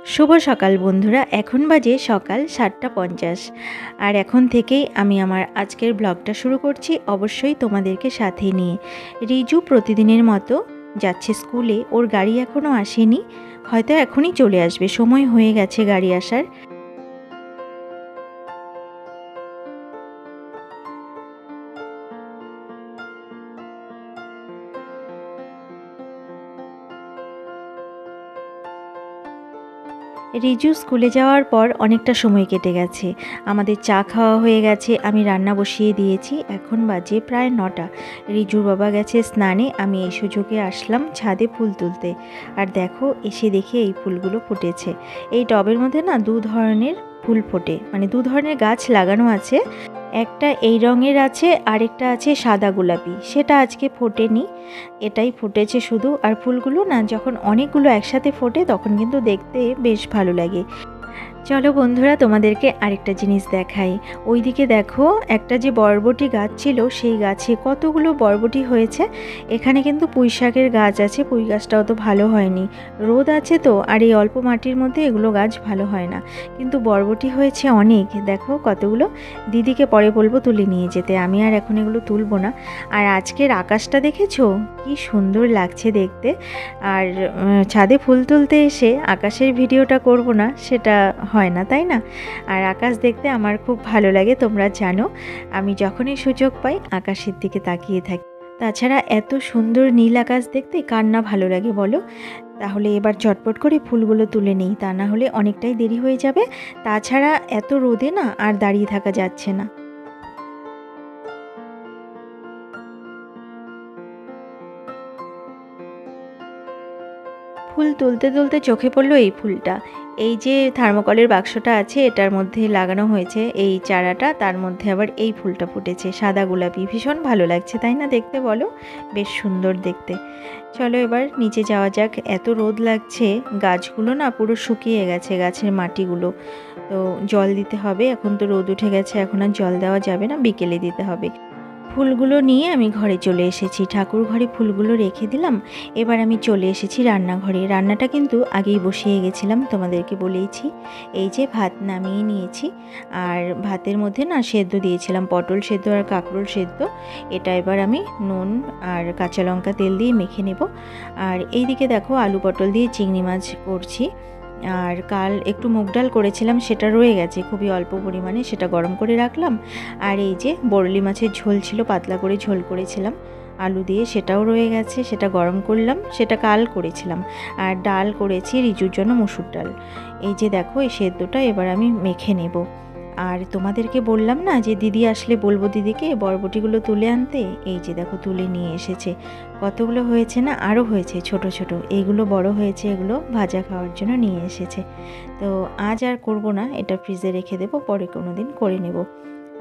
শুভ সকাল বন্ধুরা, এখন বাজে সকাল 7:50 আর এখন থেকেই আমি আমার আজকের ব্লগটা শুরু করছি, অবশ্যই তোমাদেরকে সাথে নিয়ে। রিজু প্রতিদিনের মতো যাচ্ছে স্কুলে, ওর গাড়ি এখনও আসেনি, হয়তো এখনই চলে আসবে, সময় হয়ে গেছে গাড়ি আসার। রিজু স্কুলে যাওয়ার পর অনেকটা সময় কেটে গেছে, আমাদের চা খাওয়া হয়ে গেছে, আমি রান্না বসিয়ে দিয়েছি, এখন বাজে প্রায় 9টা। রিজুর বাবা গেছে স্নানে, আমি এই সুযোগে আসলাম ছাদে ফুল তুলতে। আর দেখো, এসে দেখি এই ফুলগুলো ফুটেছে। এই টবের মধ্যে না দু ধরনের ফুল ফোটে, মানে দু ধরনের গাছ লাগানো আছে। একটা এই রঙের আছে, আরেকটা আছে সাদা গোলাপি, সেটা আজকে ফোটেনি, এটাই ফুটেছে শুধু। আর ফুলগুলো না যখন অনেকগুলো একসাথে ফোটে তখন কিন্তু দেখতে বেশ ভালো লাগে। চলো বন্ধুরা, তোমাদেরকে আরেকটা জিনিস দেখাই। ওইদিকে দেখো, একটা যে বরবটি গাছ ছিল সেই গাছে কতগুলো বরবটি হয়েছে। এখানে কিন্তু পুঁই শাকের গাছ আছে, পুঁই গাছটাও তো ভালো হয়নি, রোদ আছে তো, আর এই অল্প মাটির মধ্যে এগুলো গাছ ভালো হয় না, কিন্তু বরবটি হয়েছে অনেক। দেখো কতগুলো, দিদিকে পরে বলবো তুলে নিয়ে যেতে, আমি আর এখন এগুলো তুলবো না। আর আজকের আকাশটা দেখেছো কি সুন্দর লাগছে দেখতে। আর ছাদে ফুল তুলতে এসে আকাশের ভিডিওটা করব না, সেটা হয় না, তাই না? আর আকাশ দেখতে আমার খুব ভালো লাগে, তোমরা জানো আমি যখনই সুযোগ পাই আকাশের দিকে তাকিয়ে থাকি। তাছাড়া এত সুন্দর নীল আকাশ দেখতে কার না ভালো লাগে বলো? তাহলে এবার চটপট করে ফুলগুলো তুলে নেই, তা না হলে অনেকটাই দেরি হয়ে যাবে। তাছাড়া এত রোদে না আর দাঁড়িয়ে থাকা যাচ্ছে না। ফুল তুলতে তুলতে চোখে পড়লো এই ফুলটা। এই যে থার্মোকলের বাক্সটা আছে এটার মধ্যে লাগানো হয়েছে এই চারাটা, তার মধ্যে আবার এই ফুলটা ফুটেছে, সাদা গোলাপি, ভীষণ ভালো লাগছে তাই না দেখতে, বলো? বেশ সুন্দর দেখতে। চলো এবার নিচে যাওয়া যাক, এত রোদ লাগছে, গাছগুলো না পুরো শুকিয়ে গেছে, গাছের মাটিগুলো তো জল দিতে হবে। এখন তো রোদ উঠে গেছে, এখন আর জল দেওয়া যাবে না, বিকেলে দিতে হবে। ফুলগুলো নিয়ে আমি ঘরে চলে এসেছি, ঠাকুর ঘরে ফুলগুলো রেখে দিলাম। এবার আমি চলে এসেছি রান্নাঘরে। রান্নাটা কিন্তু আগেই বসিয়ে গেছিলাম, তোমাদেরকে বলেইছি। এই যে ভাত নামিয়ে নিয়েছি, আর ভাতের মধ্যে না সেদ্ধ দিয়েছিলাম, পটল সেদ্ধ আর কাঁকরোল সেদ্ধ। এটা এবার আমি নুন আর কাঁচা লঙ্কা তেল দিয়ে মেখে নেব। আর এইদিকে দেখো, আলু পটল দিয়ে চিংড়ি মাছ করছি। আর কাল একটু মুগ ডাল করেছিলাম, সেটা রয়ে গেছে খুবই অল্প পরিমাণে, সেটা গরম করে রাখলাম। আর এই যে বরলি মাছের ঝোল ছিল, পাতলা করে ঝোল করেছিলাম আলু দিয়ে, সেটাও রয়ে গেছে, সেটা গরম করলাম, সেটা কাল করেছিলাম। আর ডাল করেছি রিজুর জন্য মসুর ডাল। এই যে দেখো, এই সেদ্ধটা এবার আমি মেখে নেব। আর তোমাদেরকে বললাম না যে দিদি আসলে বলবো দিদিকে বরবটিগুলো তুলে আনতে, এই যে দেখো তুলে নিয়ে এসেছে। কতগুলো হয়েছে না, আরও হয়েছে ছোট ছোট, এইগুলো বড় হয়েছে, এগুলো ভাজা খাওয়ার জন্য নিয়ে এসেছে। তো আজ আর করব না, এটা ফ্রিজে রেখে দেবো, পরে কোনো দিন করে নেব।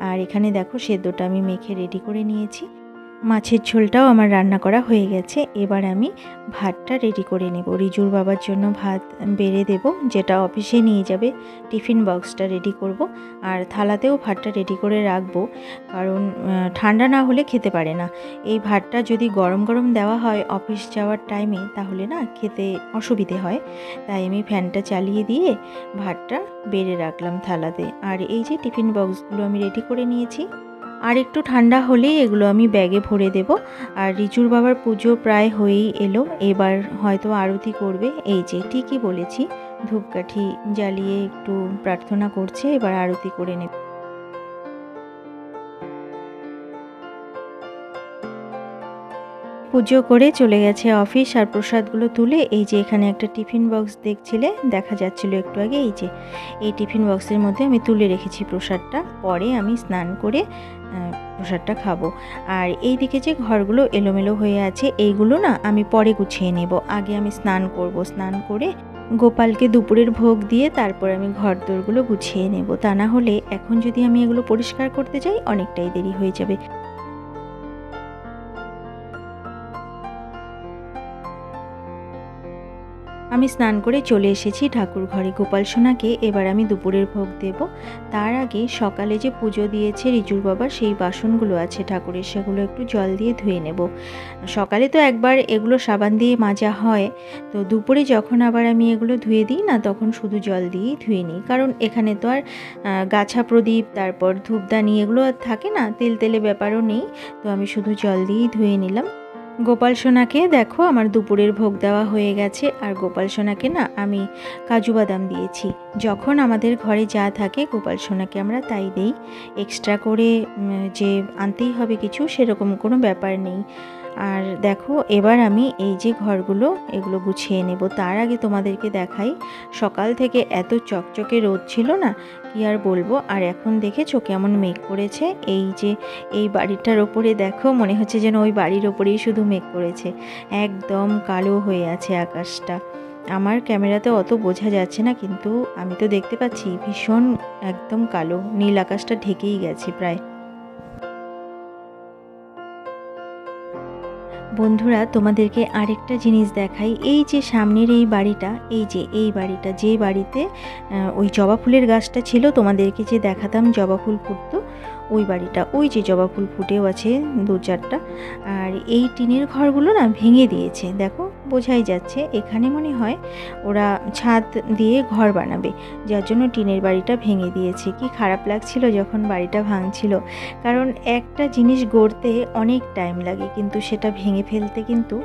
আর এখানে দেখো সেদ্ধটা আমি মেখে রেডি করে নিয়েছি, মাছের ঝোলটাও আমার রান্না করা হয়ে গেছে। এবার আমি ভাতটা রেডি করে নেব, রিজুর বাবার জন্য ভাত বেড়ে দেব, যেটা অফিসে নিয়ে যাবে। টিফিন বক্সটা রেডি করব, আর থালাতেও ভাতটা রেডি করে রাখবো, কারণ ঠান্ডা না হলে খেতে পারে না। এই ভাতটা যদি গরম গরম দেওয়া হয় অফিস যাওয়ার টাইমে, তাহলে না খেতে অসুবিধে হয়। তাই আমি ফ্যানটা চালিয়ে দিয়ে ভাতটা বেড়ে রাখলাম থালাতে। আর এই যে টিফিন বক্সগুলো আমি রেডি করে নিয়েছি, আর একটু ঠান্ডা হলেই এগুলো আমি ব্যাগে ভরে দেব। আর রিজুর বাবার পুজো প্রায় হয়েই এলো, এবার হয়তো আরতি করবে, এই যে ঠিকই বলেছি, ধূপকাঠি জ্বালিয়ে একটু প্রার্থনা করছে, এবার আরতি করে নেবে। পুজো করে চলে গেছে অফিস, আর প্রসাদগুলো তুলে এই যে এখানে একটা টিফিন বক্স দেখছিলে, দেখা যাচ্ছিল একটু আগে, এই যে এই টিফিন বক্সের মধ্যে আমি তুলে রেখেছি প্রসাদটা, পরে আমি স্নান করে প্রসাদটা খাবো। আর এই দিকে যে ঘরগুলো এলোমেলো হয়ে আছে, এইগুলো না আমি পরে গুছিয়ে নেব, আগে আমি স্নান করব, স্নান করে গোপালকে দুপুরের ভোগ দিয়ে তারপর আমি ঘর দোরগুলো গুছিয়ে নেব, তা না হলে এখন যদি আমি এগুলো পরিষ্কার করতে যাই অনেকটাই দেরি হয়ে যাবে। আমি স্নান করে চলে এসেছি ঠাকুর ঘরে। গোপাল সোনাকে এবার আমি দুপুরের ভোগ দেব। তার আগে সকালে যে পুজো দিয়েছে রিজুর বাবা, সেই বাসনগুলো আছে ঠাকুরের, সেগুলো একটু জল দিয়ে ধুয়ে নেব। সকালে তো একবার এগুলো সাবান দিয়ে মাজা হয়, তো দুপুরে যখন আবার আমি এগুলো ধুয়ে দিই না, তখন শুধু জল দিয়েই ধুয়ে নিই। কারণ এখানে তো আর গাছা প্রদীপ, তারপর ধূপদানি এগুলো আর থাকে না, তেল তেলে ব্যাপারও নেই, তো আমি শুধু জল দিয়েই ধুয়ে নিলাম। গোপাল সোনাকে দেখো আমার দুপুরের ভোগ দেওয়া হয়ে গেছে। আর গোপাল সোনাকে না আমি কাজু বাদাম দিয়েছি। যখন আমাদের ঘরে যা থাকে গোপাল সোনাকে আমরা তাই দেই, এক্সট্রা করে যে আনতেই হবে কিছু সেরকম কোনো ব্যাপার নেই। আর দেখো এবার আমি এই যে ঘরগুলো এগুলো গুছিয়ে নেব। তার আগে তোমাদেরকে দেখাই, সকাল থেকে এত চকচকে রোদ ছিল না, কি আর বলবো। আর এখন দেখেছো কেমন মেঘ করেছে। এই যে এই বাড়িটার ওপরে দেখো, মনে হচ্ছে যেন ওই বাড়ির ওপরেই শুধু মেঘ করেছে, একদম কালো হয়ে আছে আকাশটা। আমার ক্যামেরাতে অত বোঝা যাচ্ছে না, কিন্তু আমি তো দেখতে পাচ্ছি ভীষণ একদম কালো, নীল আকাশটা ঢেকেই গেছে প্রায়। বন্ধুরা তোমাদেরকে আরেকটা জিনিস দেখাই। এই যে সামনের এই বাড়িটা, এই যে এই বাড়িটা, যে বাড়িতে ওই জবা ফুলের গাছটা ছিল, তোমাদেরকে যে দেখাতাম জবা ফুল ফুটতো, ওই বাড়িটা, ওই যে জবা ফুল ফুটেও আছে 2-4টা। আর এই টিনের ঘরগুলো না ভেঙে দিয়েছে, দেখো বোঝাই যাচ্ছে। এখানে মনে হয় ওরা ছাদ দিয়ে ঘর বানাবে, যার জন্য টিনের বাড়িটা ভেঙে দিয়েছে। কি খারাপ লাগছিল যখন বাড়িটা ভাঙছিল, কারণ একটা জিনিস গড়তে অনেক টাইম লাগে, কিন্তু সেটা ভেঙে ফেলতে কিন্তু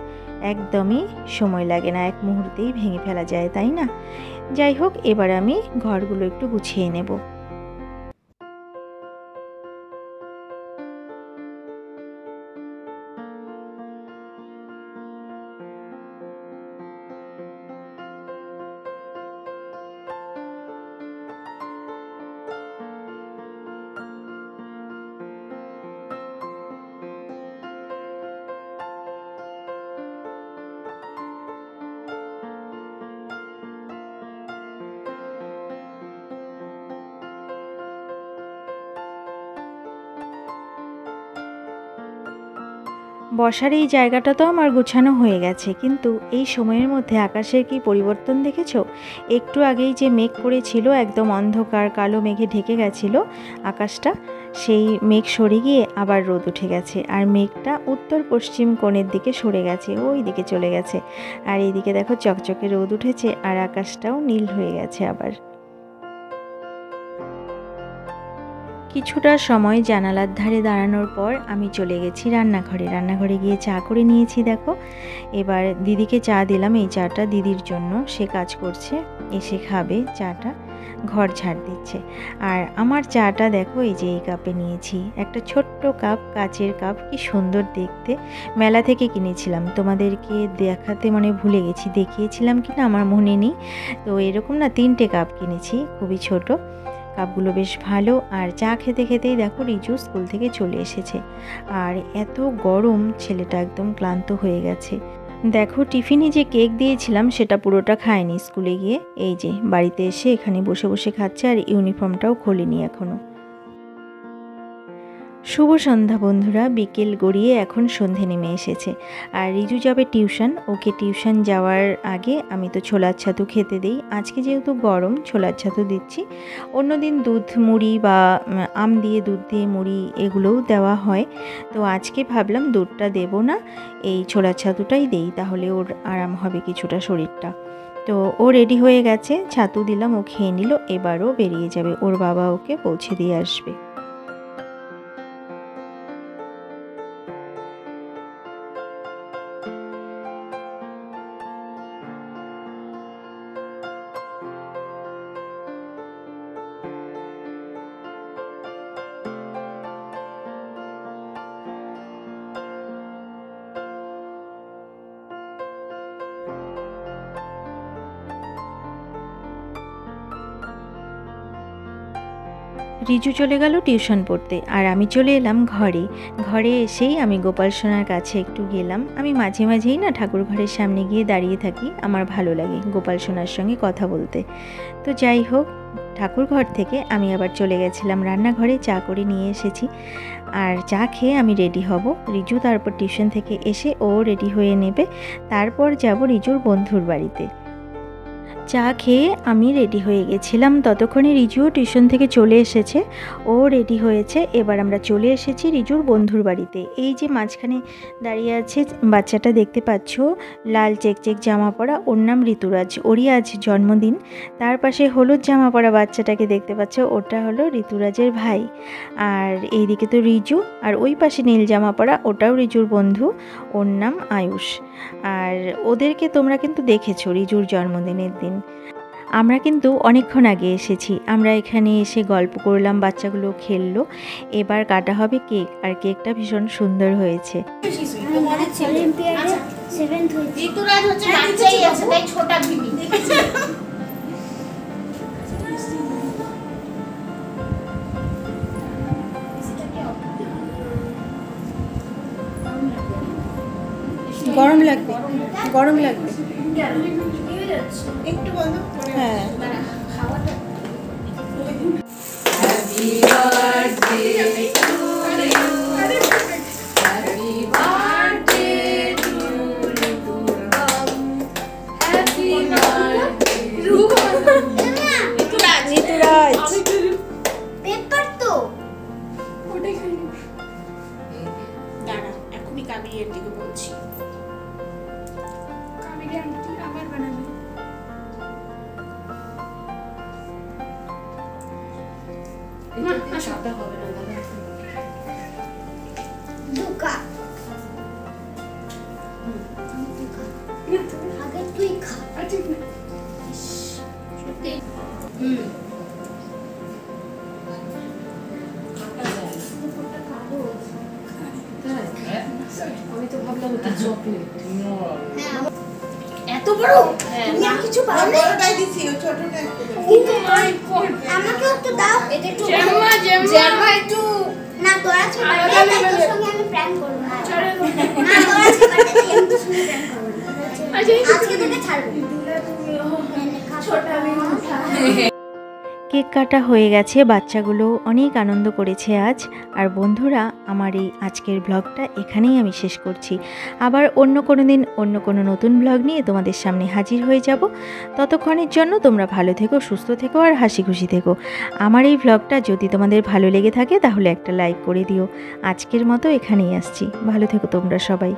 একদমই সময় লাগে না, এক মুহূর্তেই ভেঙে ফেলা যায়, তাই না? যাই হোক, এবার আমি ঘরগুলো একটু গুছিয়ে নেব। বসার এই জায়গাটা তো আমার গোছানো হয়ে গেছে, কিন্তু এই সময়ের মধ্যে আকাশের কি পরিবর্তন দেখেছো? একটু আগেই যে মেঘ করেছিল, একদম অন্ধকার কালো মেঘে ঢেকে গেছিল আকাশটা, সেই মেঘ সরে গিয়ে আবার রোদ উঠে গেছে। আর মেঘটা উত্তর পশ্চিম কোণের দিকে সরে গেছে, ওই দিকে চলে গেছে। আর এইদিকে দেখো চকচকে রোদ উঠেছে, আর আকাশটাও নীল হয়ে গেছে আবার। কিছুটা সময় জানালার ধারে দাঁড়ানোর পর আমি চলে গেছি রান্নাঘরে। রান্নাঘরে গিয়ে চা করে নিয়েছি দেখো। এবার দিদিকে চা দিলাম, এই চাটা দিদির জন্য, সে কাজ করছে, এসে খাবে চাটা, ঘর ঝাড় দিচ্ছে। আর আমার চাটা দেখো এই যে এই কাপে নিয়েছি, একটা ছোট্ট কাপ, কাচের কাপ, কি সুন্দর দেখতে। মেলা থেকে কিনেছিলাম, তোমাদেরকে দেখাতে মানে ভুলে গেছি, দেখিয়েছিলাম কিনা আমার মনে নেই। তো এরকম না 3টে কাপ কিনেছি, খুবই ছোট কাপগুলো, বেশ ভালো। আর চা খেতে খেতেই দেখো রিজু স্কুল থেকে চলে এসেছে। আর এত গরম, ছেলেটা একদম ক্লান্ত হয়ে গেছে। দেখো টিফিনে যে কেক দিয়েছিলাম সেটা পুরোটা খায়নি স্কুলে গিয়ে, এই যে বাড়িতে এসে এখানে বসে বসে খাচ্ছে, আর ইউনিফর্মটাও খোলেনি এখনও। শুভ সন্ধ্যা বন্ধুরা, বিকেল গড়িয়ে এখন সন্ধে নেমে এসেছে। আর রিজু যাবে টিউশন, ওকে টিউশন যাওয়ার আগে আমি তো ছোলার ছাতু খেতে দিই। আজকে যেহেতু গরম, ছোলার ছাতু দিচ্ছি। অন্যদিন দুধ মুড়ি বা আম দিয়ে দুধ দিয়ে মুড়ি এগুলোও দেওয়া হয়, তো আজকে ভাবলাম দুধটা দেব না, এই ছোলার ছাতুটাই দেই, তাহলে ওর আরাম হবে কিছুটা শরীরটা। তো ও রেডি হয়ে গেছে, ছাতু দিলাম, ও খেয়ে নিল, এবারও বেরিয়ে যাবে, ওর বাবা ওকে পৌঁছে দিয়ে আসবে। রিজু চলে গেল টিউশন পড়তে, আর আমি চলে এলাম ঘরে। ঘরে এসেই আমি গোপাল সোনার কাছে একটু গেলাম। আমি মাঝে মাঝেই না ঠাকুর ঘরের সামনে গিয়ে দাঁড়িয়ে থাকি, আমার ভালো লাগে গোপাল সোনার সঙ্গে কথা বলতে। তো যাই হোক, ঠাকুর ঘর থেকে আমি আবার চলে গেছিলাম রান্নাঘরে, চা করে নিয়ে এসেছি। আর চা খেয়ে আমি রেডি হব। রিজু তারপর টিউশন থেকে এসে ও রেডি হয়ে নেবে, তারপর যাব রিজুর বন্ধুর বাড়িতে। চা খেয়ে আমি রেডি হয়ে গেছিলাম, ততক্ষণে রিজুও টিউশন থেকে চলে এসেছে, ও রেডি হয়েছে। এবার আমরা চলে এসেছি রিজুর বন্ধুর বাড়িতে। এই যে মাঝখানে দাঁড়িয়ে আছে বাচ্চাটা দেখতে পাচ্ছ, লাল চেকচেক জামা পরা, ওর নাম ঋতুরাজ, ওরই আজ জন্মদিন। তার পাশে হলুদ জামা পরা বাচ্চাটাকে দেখতে পাচ্ছ, ওটা হলো ঋতুরাজের ভাই। আর এইদিকে তো রিজু, আর ওই পাশে নীল জামা পরা ওটাও রিজুর বন্ধু, ওর নাম আয়ুষ। আর ওদেরকে তোমরা কিন্তু দেখেছো রিজুর জন্মদিনের দিন। আমরা কিন্তু অনেকক্ষণ আগে এসেছি, আমরা এখানে এসে গল্প করলাম, বাচ্চাগুলো খেললো। এবার কাটা হবে কেক, আর কেকটা ভীষণ সুন্দর হয়েছে। গরম লাগবে, গরম লাগবে একটু বন্ধ। হ্যাঁ, happy birthday to you, happy birthday to you, happy birthday Rituraj. Paper তো ওটাই খাই। দাঁড়া, এখনই কাবেরী আন্টিকে বলছি। কাবেরী আন্টি আবার বানাবে। সাদা হবে না দাদা, দুকা আগে তুই খা। ঠিক না? আমি তো ভাবলাম এটা চকলেট। এত বড় তুমি আর কিছু পারো না? বড়টাই দিছি, ও ছোটটা একটু দে। কিন্তু আমাকে একটু দাও, এটা একটু জেম্মা একটু না তোর আছে বার্থডে, তোর সঙ্গে আমি প্র্যাঙ্ক করব না। না তোর আছে বার্থডে, আমি তোর সঙ্গে প্র্যাঙ্ক করব না। আজকে তোকে ছাড়বো। ছোট আমি কেক কাটা হয়ে গেছে, বাচ্চাগুলো অনেক আনন্দ করেছে আজ। আর বন্ধুরা, আমার এই আজকের ব্লগটা এখানেই আমি শেষ করছি। আবার অন্য কোনো দিন অন্য কোনো নতুন ব্লগ নিয়ে তোমাদের সামনে হাজির হয়ে যাব। ততক্ষণের জন্য তোমরা ভালো থেকো, সুস্থ থেকো, আর হাসি খুশি থেকো। আমার এই ব্লগটা যদি তোমাদের ভালো লেগে থাকে তাহলে একটা লাইক করে দিও। আজকের মতো এখানেই আসছি, ভালো থেকো তোমরা সবাই।